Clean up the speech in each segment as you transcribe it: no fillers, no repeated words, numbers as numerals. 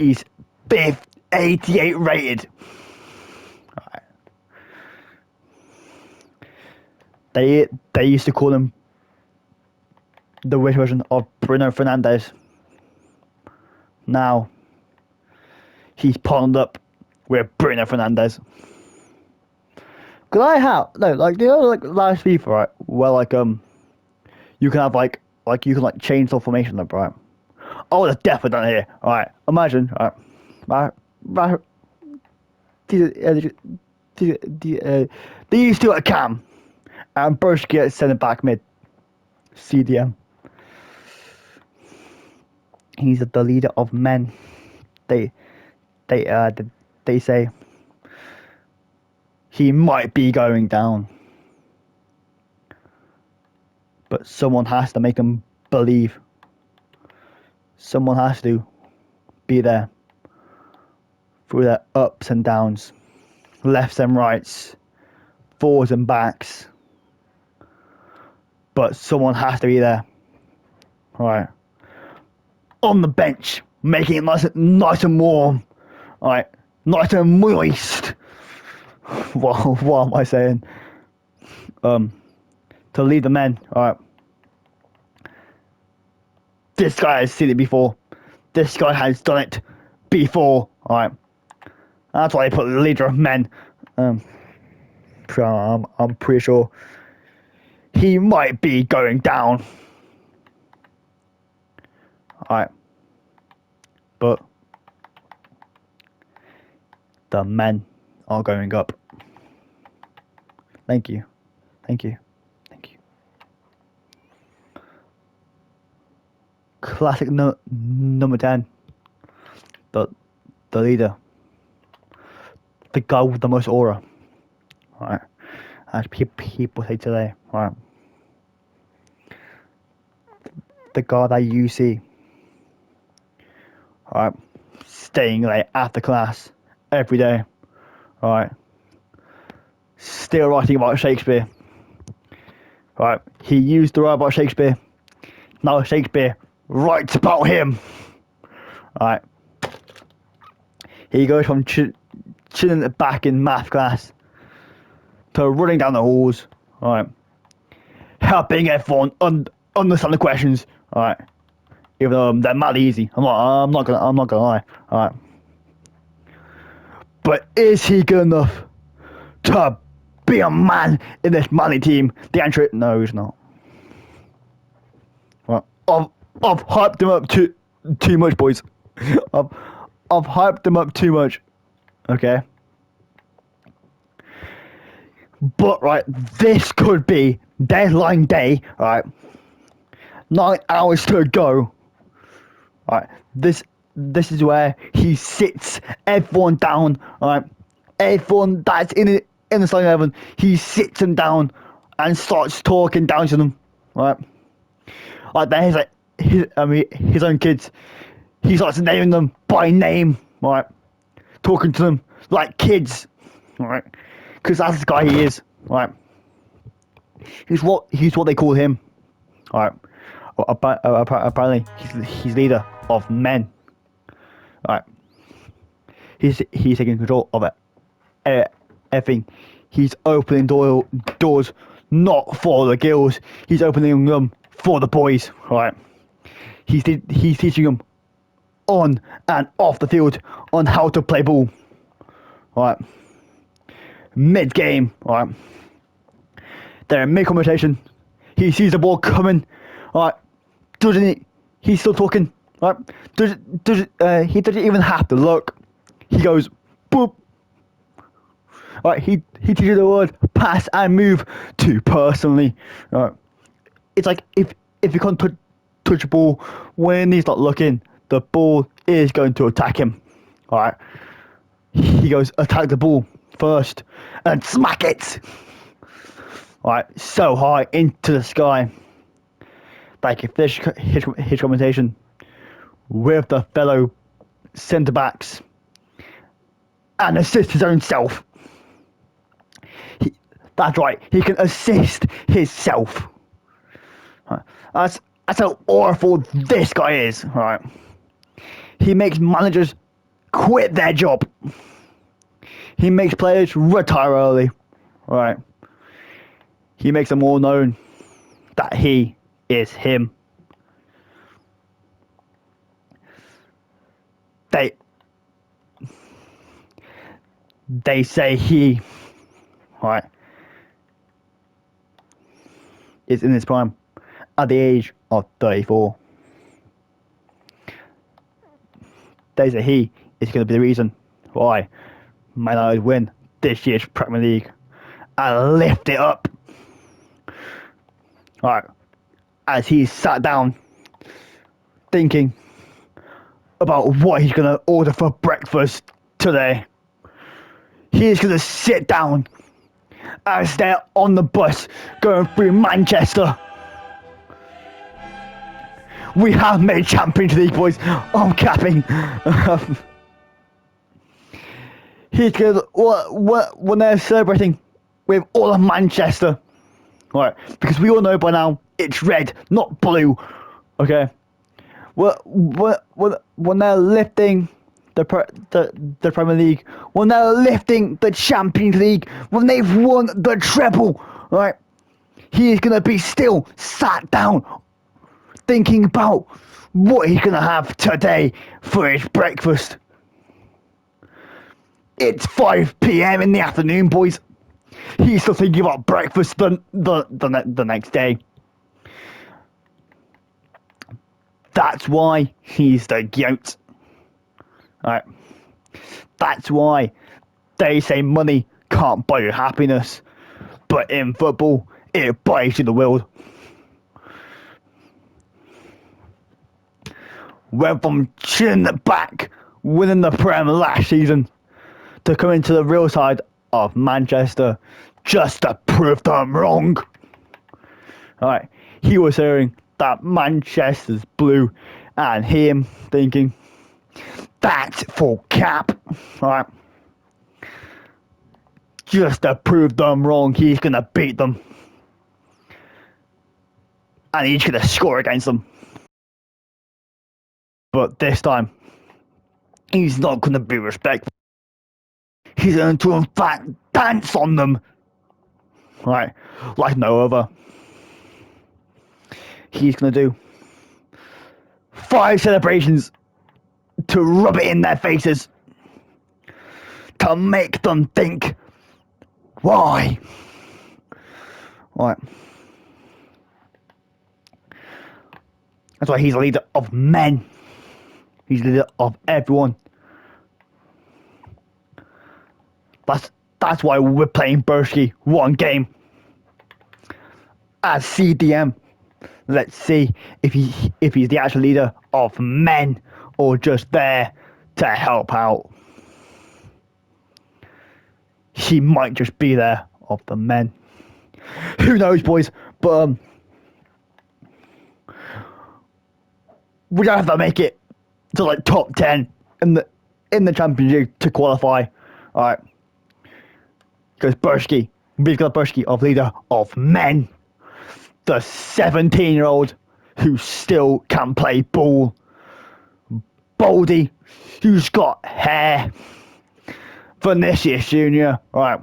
He's fifth, 88 rated. Right. They used to call him the British version of Bruno Fernandes. Now he's partnered up with Bruno Fernandes. Cause I have no like the other like last FIFA, right? Where like you can have like you can like change the formation up, right? Oh, that's definitely done here. Alright, imagine, alright, they used to at Cam, and Brosh gets sent back mid. CDM. He's the leader of men. They they say he might be going down, but someone has to make him believe. Someone has to be there through their ups and downs, lefts and rights, forwards and backs. But someone has to be there. Right. On the bench, making it nice and warm. Right. Nice and moist. What am I saying? To lead the men. Alright. This guy has seen it before. This guy has done it before. Alright. That's why they put the leader of men. I'm pretty sure he might be going down. Alright. But the men are going up. Thank you. Thank you. Thank you. Classic number 10. The leader. The guy with the most aura. Alright. As people say today. Alright. The guy that you see. Alright. Staying late after class. Every day. Alright. Still writing about Shakespeare. Alright. He used to write about Shakespeare. Now Shakespeare writes about him. Alright. He goes from chilling back in math class to running down the halls. Alright. Helping everyone understand the questions. Alright. Even though they're mad easy. I'm not gonna lie. Alright. But is he good enough to be a man in this manly team? The answer is no, he's not. Well, I've hyped him up too much, boys. I've hyped him up too much. Okay. But right, this could be deadline day. Right. 9 hours to go. Right. This is where he sits everyone down. Right. Everyone that's in the starting 11, he sits them down and starts talking down to them. Right. Like there's like his own kids. He starts naming them by name. Right. Talking to them like kids. Right. Because that's the guy he is. Right. He's what they call him. Right. Apparently he's leader of men. Right. He's taking control of it. Everything. He's opening doors not for the girls. He's opening them for the boys. Right. He's teaching them on and off the field on how to play ball. Right. Mid game. Right. They're in mid conversation. He sees the ball coming. Right. Doesn't he? He's still talking. Right. He doesn't even have to look. He goes boop. Right. He teaches the word pass and move to personally. Right. It's like if you can't touch the ball when he's not looking, the ball is going to attack him. Alright. He goes attack the ball first and smack it. Alright, so high into the sky. Like if this his conversation with the fellow centre backs and assist his own self. That's right, he can assist himself. Right. That's how awful this guy is. Right. He makes managers quit their job. He makes players retire early. Right. He makes them all known that he is him. They say he, right, is in his prime at the age of 34. They say he is going to be the reason why Man United win this year's Premier League and lift it up. Right, as he sat down thinking about what he's going to order for breakfast today. He is going to sit down as they're on the bus going through Manchester. We have made Champions League, boys. I'm capping. He's going to, when they're celebrating with all of Manchester, right? Because we all know by now it's red, not blue. Okay. When they're lifting the Premier League, when they're lifting the Champions League, when they've won the treble, right? He is gonna be still sat down, thinking about what he's gonna have today for his breakfast. It's 5 p.m. in the afternoon, boys. He's still thinking about breakfast the next day. That's why he's the GOAT. Right. That's why they say money can't buy you happiness, but in football, it buys you the world. Went from chin back, winning the Prem last season, to come into the real side of Manchester just to prove them wrong. Right. He was hearing that Manchester's blue, and him thinking, that's full cap, right? Just to prove them wrong, he's gonna beat them, and he's gonna score against them. But this time, he's not gonna be respectful. He's going to, in fact, dance on them, right? Like no other. He's gonna do 5 celebrations to rub it in their faces, to make them think, why? Right. That's why he's a leader of men. He's a leader of everyone. That's why we're playing Bursky one game as CDM. Let's see if he's the actual leader of men or just there to help out. He might just be there of the men. Who knows, boys? But we don't have to make it to like top 10 in the Champions League to qualify. All right, because we've got Bursky of leader of men. The 17-year-old who still can play ball. Baldy, who's got hair. Vinicius Jr., right?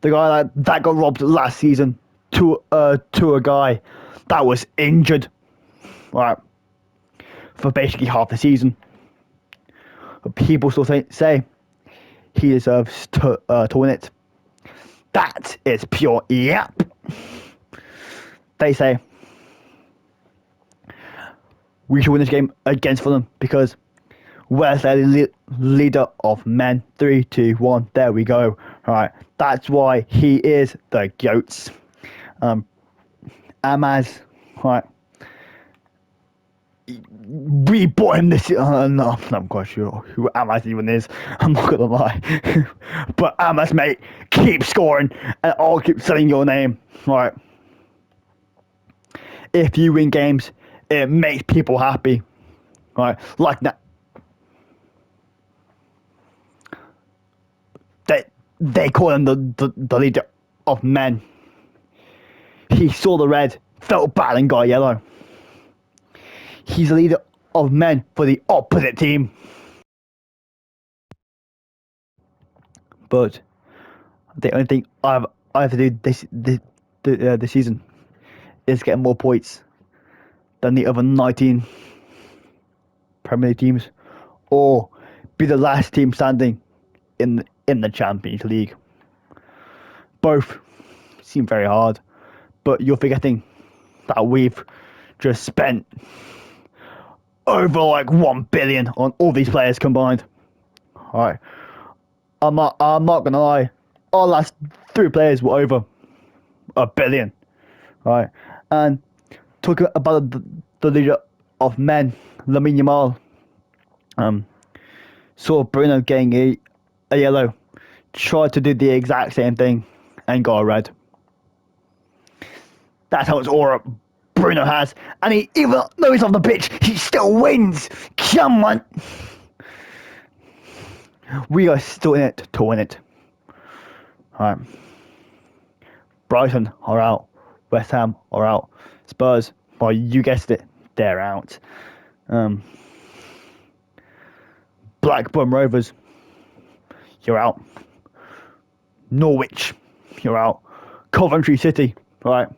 The guy that got robbed last season to a guy that was injured, right? For basically half the season. But people still say he deserves to win it. That is pure yap. They say we should win this game against Fulham because we're the leader of men. 3, 2, 1. There we go. All right. That's why he is the GOAT. Amaz, right. We bought him this. No, I'm not quite sure who Amaz even is. I'm not gonna lie. But Amaz, mate, keep scoring, and I'll keep saying your name. Right. If you win games, it makes people happy. Right. Like that. They call him the leader of men. He saw the red, felt bad, and got yellow. He's the leader of men for the opposite team. But the only thing I have to do this season is get more points than the other 19 Premier League teams, or be the last team standing in the Champions League. Both seem very hard, but you're forgetting that we've just spent over like 1 billion on all these players combined. Alright. I'm not gonna lie. Our last 3 players were over 1 billion. Right. And talking about the leader of men, Lamine Yamal, saw Bruno getting a yellow, tried to do the exact same thing and got a red. That's how much aura Bruno has. And he, even though he's on the pitch, he still wins. Come on. We are still in it to win it. Alright. Brighton are out. West Ham are out. Spurs, well, you guessed it, they're out. Blackburn Rovers, you're out. Norwich, you're out. Coventry City, right?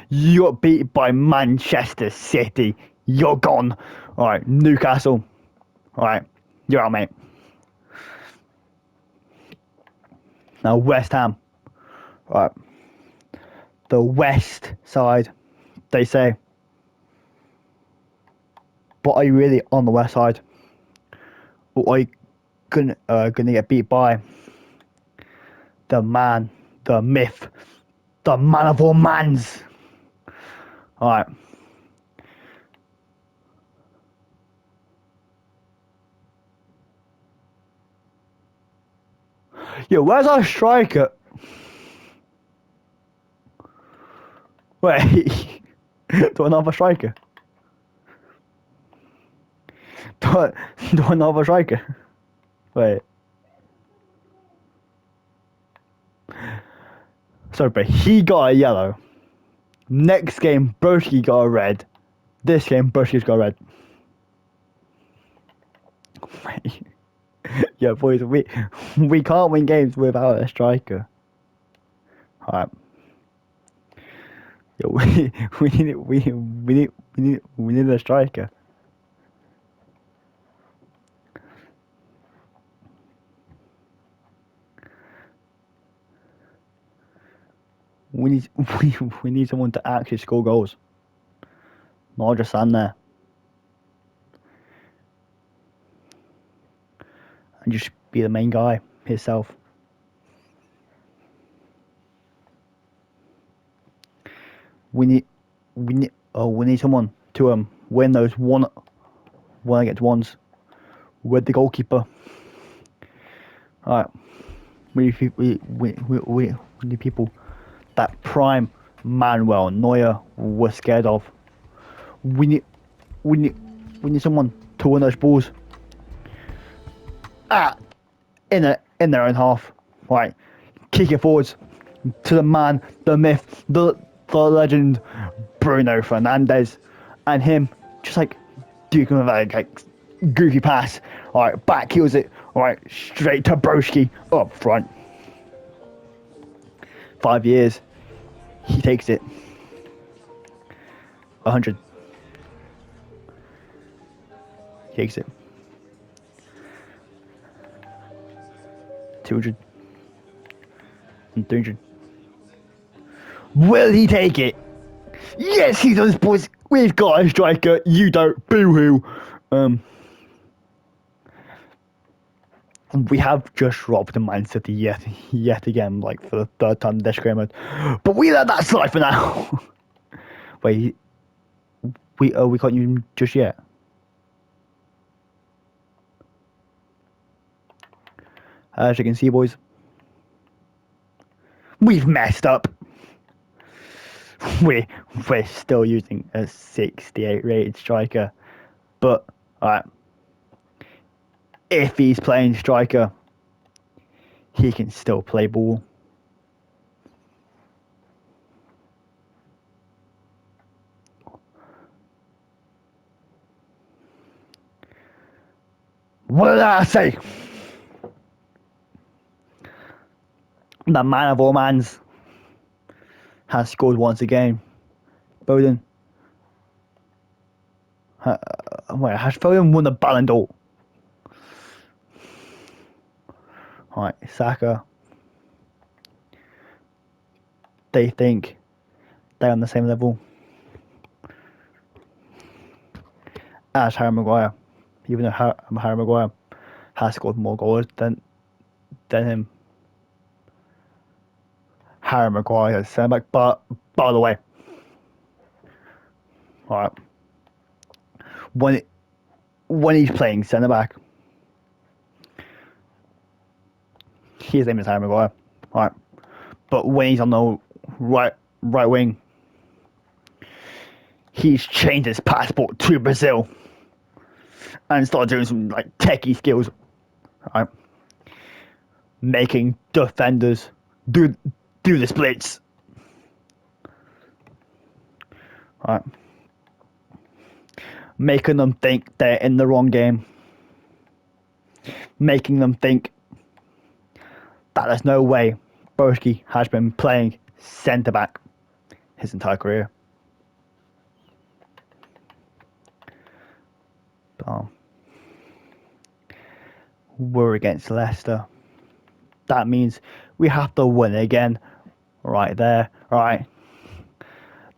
You got beat by Manchester City. You're gone. Alright, Newcastle. Alright, you're out, mate. Now, West Ham. Right. The West side, they say. But are you really on the West side? Or are you gonna get beat by the man, the myth, the man of all mans? Alright. Yo, where's our striker? Wait. Do I not have a striker? Do I not have a striker? Wait. Sorry, but he got a yellow. Next game, Broski got a red. This game, Broski's got a red. Wait. Yeah, boys, we can't win games without a striker. Alright. Yo, we need a striker. We need we need someone to actually score goals. Not just stand there. And just be the main guy himself. We need someone to win those one against ones with the goalkeeper. Alright. We need people that prime Manuel Neuer was scared of. We need someone to win those balls in their own half. Right. Kick it forwards to the man, the myth, the legend, Bruno Fernandes, and him just like duking with like goofy pass. Alright, back heels it. Alright, straight to Broski up front. 5 years. He takes it. 100. He takes it. 200. And 300. Will he take it? Yes, he does, boys. We've got a striker. You don't. Boo hoo. We have just robbed Man City yet again, like for the 3rd time this game mode. But we let that slide for now. Wait, we can't use him just yet. As you can see, boys, we've messed up. We're still using a 68 rated striker, but alright. If he's playing striker, he can still play ball. What did I say? the man of all mans, has scored once again. Foden. Wait, has Foden won the Ballon d'Or? Alright, Saka. They think they're on the same level as Harry Maguire, even though Harry Maguire has scored more goals than him. Harry Maguire is centre back, but by the way, alright, when he's playing centre back, his name is Harry Maguire, alright, but when he's on the right wing, he's changed his passport to Brazil and started doing some like techie skills, right? Making defenders do the splits, right? Making them think they're in the wrong game, making them think that there's no way Broski has been playing centre back his entire career. We're against Leicester. That means we have to win again. Right there. Right.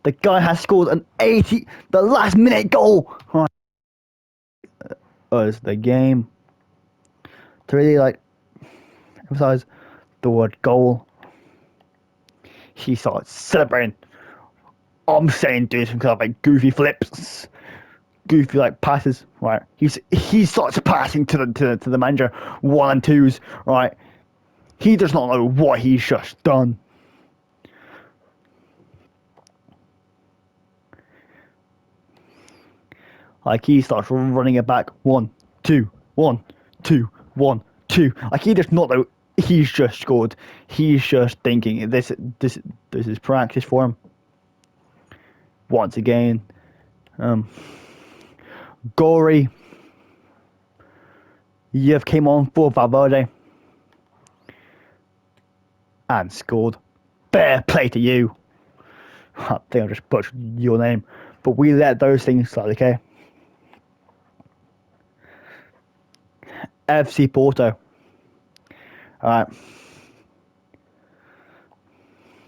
The guy has scored the last minute goal. Right. Us the game. To really emphasize the word goal. He starts celebrating. I'm saying do some kind of goofy flips. Goofy passes, right? He starts passing to the manager 1 and 2s, right? He does not know what he's just done. He starts running it back 1, 2, 1, 2, 1, 2. He does not know he's just scored. He's just thinking this is practice for him. Once again, Gory, you've came on for Valverde and scored. Fair play to you. I think I just butchered your name, but we let those things slide, okay? FC Porto. Alright.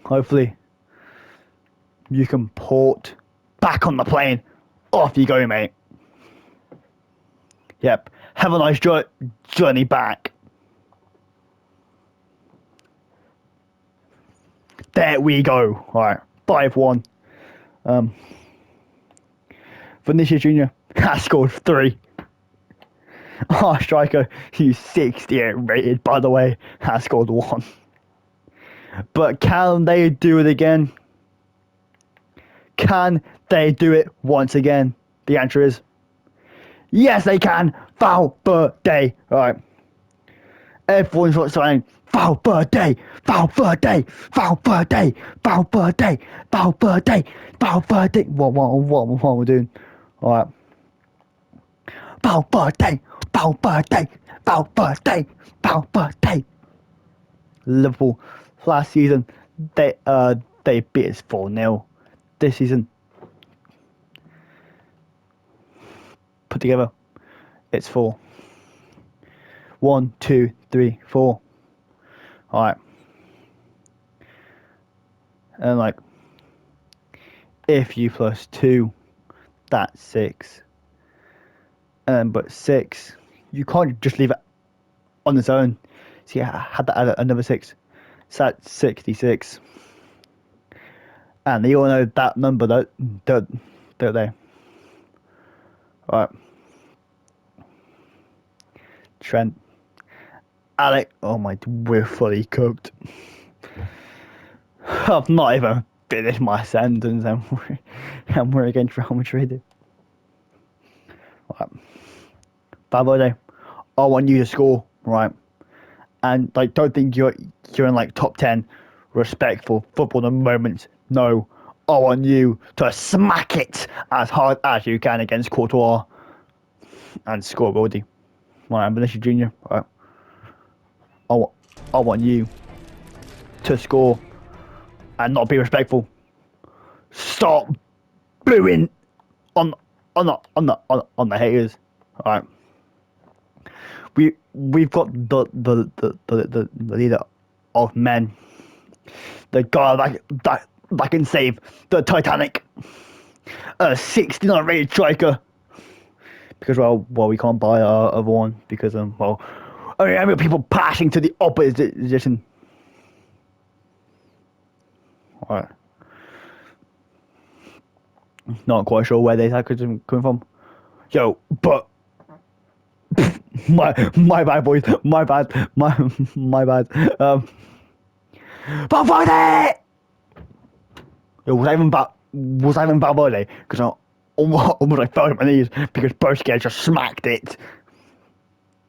Hopefully, you can port back on the plane. Off you go, mate. Yep. Have a nice journey back. There we go. Alright. 5-1. Vinicius Jr. has scored 3. Our striker, who's 68 rated, by the way, has scored 1. But can they do it again? Can they do it once again? The answer is yes, they can. Valverde. Right. Everyone's not saying Valverde, Valverde, Valverde, Valverde, Valverde, Valverde. What am I doing? All right. Valverde, Valverde, Valverde, Valverde. Liverpool last season they beat us 4-0. This season, put together, it's 4. 1, 2, 3, 4. All right. And if you plus 2, that's 6. But 6, you can't just leave it on its own. So you had to add another 6. So that's 66. And they all know that number, don't they? Alright. Trent. Alec. Oh my, we're fully cooked. I've not even finished my sentence and we're against Real Madrid. Alright. Valverde, I want you to score, right? And don't think you're in top 10 respectful football moments. No, I want you to smack it as hard as you can against Courtois and score Goldie. Right, I'm Vinicius Jr. Right. I want you to score and not be respectful. Stop booing on the haters. All right. We've got the leader of men, the guy that can save the Titanic, a 69 rated striker. Because well we can't buy our other one because well I mean people passing to the opposite position. All right. Not quite sure where they are coming from. Yo, but my bad, boys. My bad. My bad. But Friday. Yo, was I even bad Friday? Because I almost I fell on my knees because Bursky just smacked it.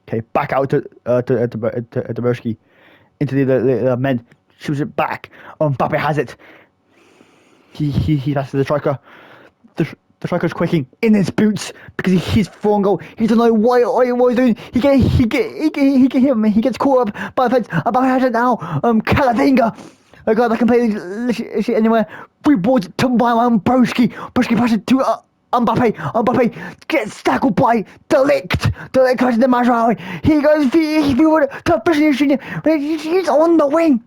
Okay, back out to Bursky into the men. Shoots it back. Mbappe has it. He passes the striker. The striker's quaking in his boots because he's thrown goal. He doesn't know what he's doing. He gets caught up by the fence. Mbappe has it now. Calavinga, a guy that can play this shit anywhere. Free balls to Broski. Broski passes to Mbappe. Mbappe gets tackled by Delict. Delict catches the Mazraoui. He goes forward to position. He's on the wing.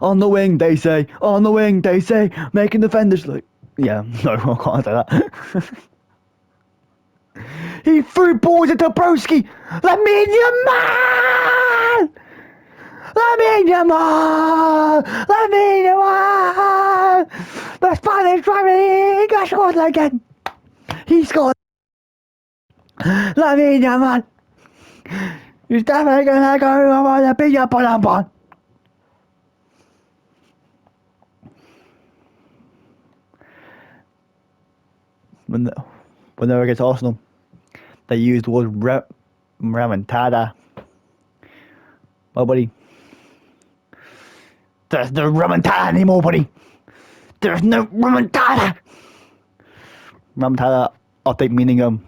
On the wing, they say. On the wing, they say. Making defenders look. Yeah, no, I can't say that. He threw balls into Broski. Lamine Yamal! Lamine Yamal! Lamine Yamal! The Spanish Premier League has scored again. He scored. Lamine Yamal! He's definitely gonna go on the big up on one. When they were against Arsenal, they used the word remontada. Oh, buddy. There's no remontada anymore, buddy. There's no remontada. Remontada, I think meaning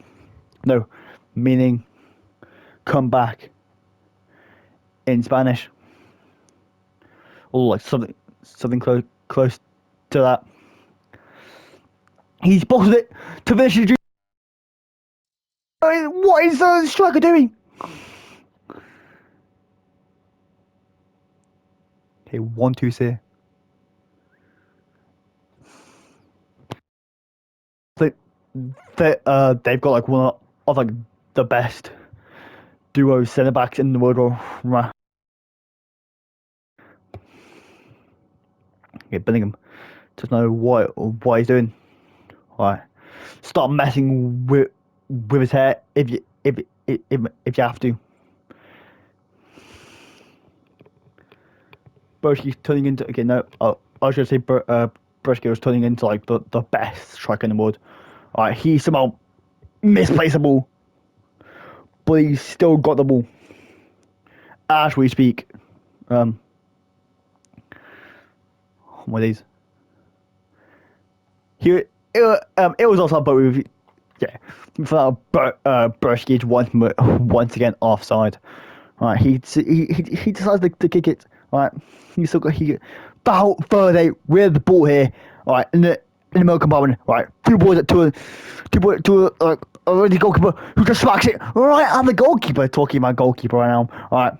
come back in Spanish. Or like something close to that. He's bossed it to finish his dream. What is the striker doing? Okay, 1-2 here. They've got like one of like the best duo centre backs in the world. Okay, Bellingham doesn't know what he's doing. Alright, stop messing with his hair if you have to. Broski's turning into again. No, I was gonna say Broski was turning into like the best striker in the world. Alright, he somehow misplaced the ball, but he's still got the ball as we speak. What are these? It was also but with yeah, for Broski once again offside. Alright, he decides to kick it. Alright, he's still got about Thursday with the ball here. Alright, in the middle compartment. Right, two balls to a already goalkeeper who just smacks it right at the goalkeeper. Talking about goalkeeper right now. Alright,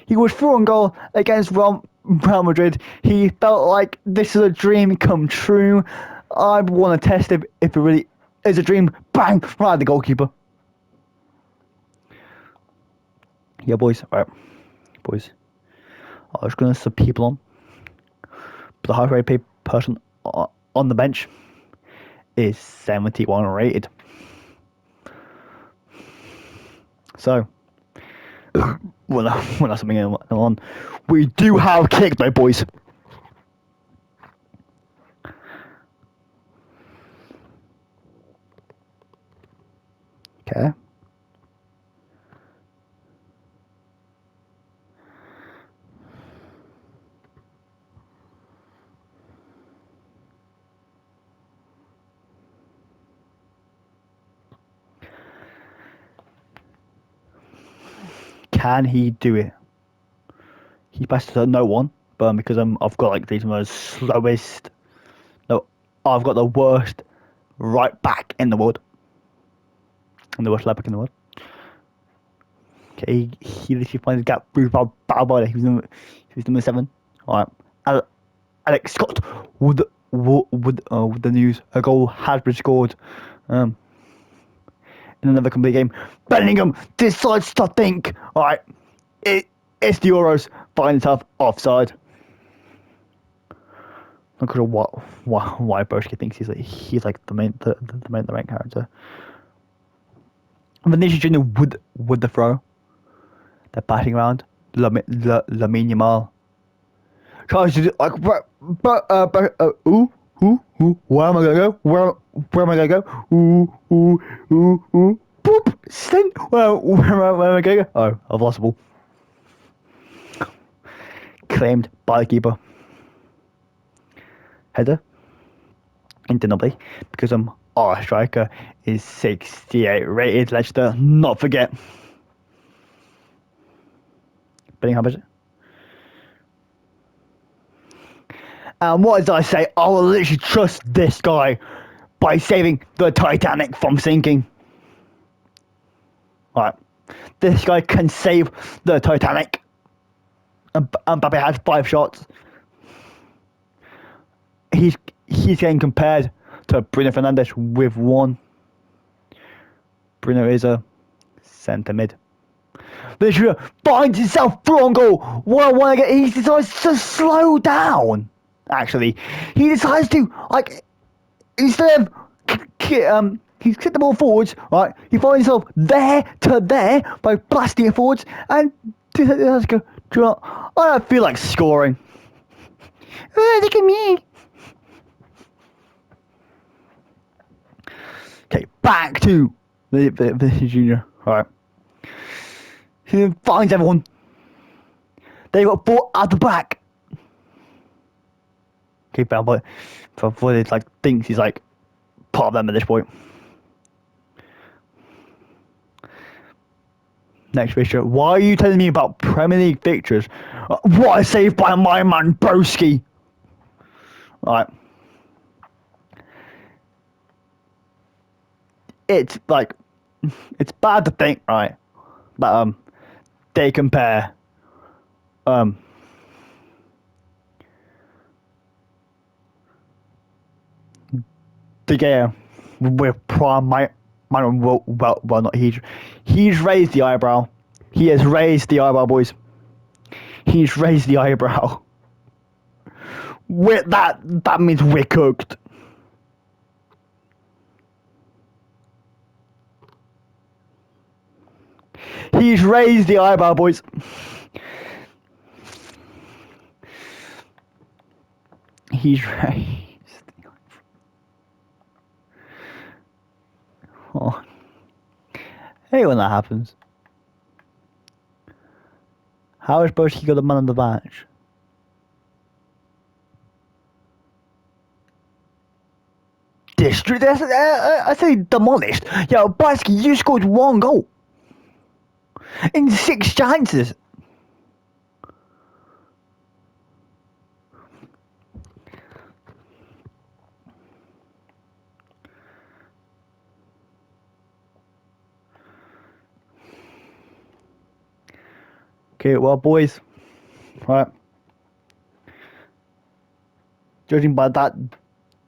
he was through on goal against Real Madrid. He felt like this is a dream come true. I want to test if it really is a dream. Bang! Right at the goalkeeper. Yeah, boys. Alright, boys. I was going to sub people on. But the highest rated person on the bench is 71 rated. So, we're not something on. We do have kick though, boys. Okay. Can he do it? he passes to no one, but because I've got like the slowest, no, I've got the worst right back in the world, and the worst left back in the world. Okay, he literally finds a gap through Balboa. He was number 7. All right, Alex Scott with the news. A goal has been scored. In another complete game, Bellingham decides to think. All right, it's the Euros. Finds himself offside. I'm not sure why Broski thinks he's like the main character. Vinicius Junior with the throw. They're passing around. Lamine Yamal tries to do like, where am I gonna go? Where am I gonna go? Boop, stink. Where am I gonna go? Oh, I've lost the ball. Claimed by the keeper. Header into nobody because our striker is 68 rated. Let's not forget. Bellingham, is it? And what did I say? I will literally trust this guy by saving the Titanic from sinking. Alright. This guy can save the Titanic. And Mbappe has 5 shots. He's getting compared to Bruno Fernandes with 1. Bruno is a centre mid. Literally finds himself through on goal. What I want to get, he decides to slow down. Actually, he decides to like instead of he's kicked the ball forwards. Right, he finds himself there to there by blasting it forwards, and let's go. Do you know what? I don't feel like scoring. Oh, look at me. Okay, back to the junior. All right. He finds everyone. They got ball at the back. Okay, but for it like thinks he's like part of them at this point. Next picture. Why are you telling me about Premier League fixtures? What a save by my man Broski. Alright. It's like it's bad to think, right, that they compare De Gea with prime well not he's raised the eyebrow. He has raised the eyebrow, boys. He's raised the eyebrow. That means we're cooked. He's raised the eyebrow, boys. He's raised. Oh. Hey, when that happens. How is Broski got the man of the match? I say demolished. Yo, Broski, you scored 1 goal in 6 chances. Okay, well, boys, right. Judging by that